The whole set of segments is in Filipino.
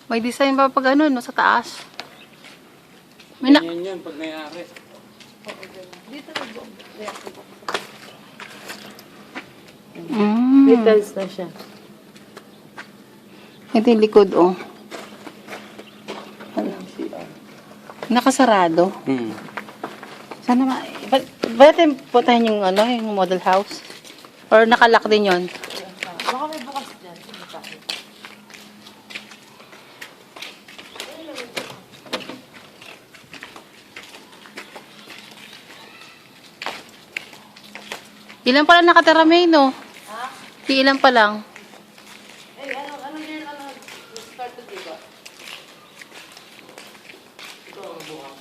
May design pa pag ano, no, sa taas. May na... Ganyan yun pag nangyari. Dito Mm. tiles na siya. Ito yung likod, oh. Nakasarado. Sana ba't natin puntahan yung, ano, yung model house? Or nakalock din yun? Baka may bukas dyan. Sige pa. Ilan pala nakatira, May, no? Ha? Ilan pa lang? Eh, ano yun, start to diba? Ito ang bukas.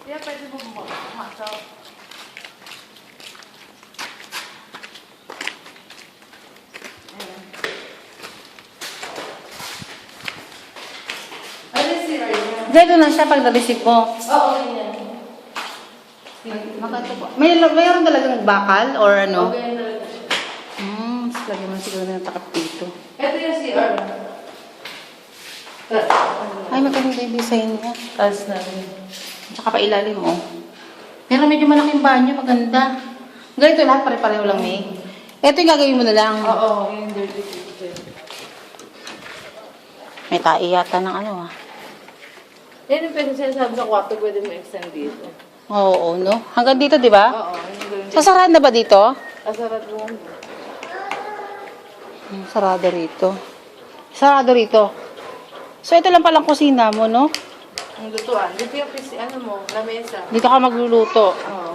Kaya pwede mo bumasaw. Ano yung CR niya? Dito na siya pag na-receive mo. Oo, ganyan. Mayroon talagang bakal or ano? Okay na lang siya. Lagyan mo siguro na takap dito. Ito yung CR. Ay, maganda yung design niya. Taas na rin. Tsaka pa ilalim mo. Pero medyo malaking banyo, maganda. Ganito lahat, pare-pareho lang, May. Ito yung gagawin mo na lang. Oo, yung dirty kitchen. May tae yata ng ano, ah. Yan yung pwede sinasabi sa kwarto, pwede mo extend dito. Oo, no? Hanggang dito, di ba? Oo, yung gawin dito. Sasarado na ba dito? Asarat mo. Sarado rito. Sarado rito. So, ito lang palang kusina mo, no? Ang lutuan. Dito yung ano mo, lamesa. Dito ka magluluto. Oo.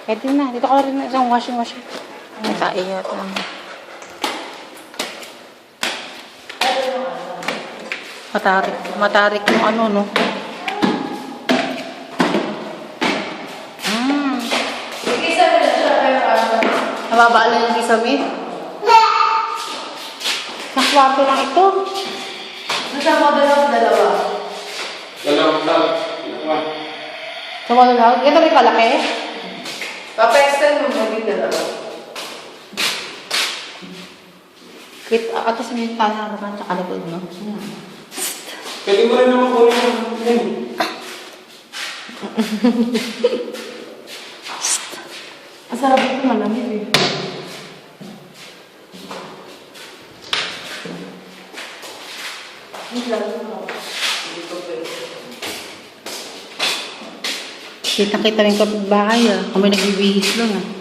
Pwede na. Dito ka rin isang washing machine. May tae yata. Matarik yung ano, no? Ikisa mo na siya, pero Nababaalan yung kisame. Sa kwarto lang ito. nasa model of dalawa. Dalawang tao. Sa model house. Ito may kalaki. Papa-extend mo maging dalawa. Wait, ato sa may harapan sa kalikod, no? Pwede mo rin naman kunin yung Ang sarap ito, malamig eh. Kita-kita rin kapag bahay, ah. Kung may nagbibihis lang, ah.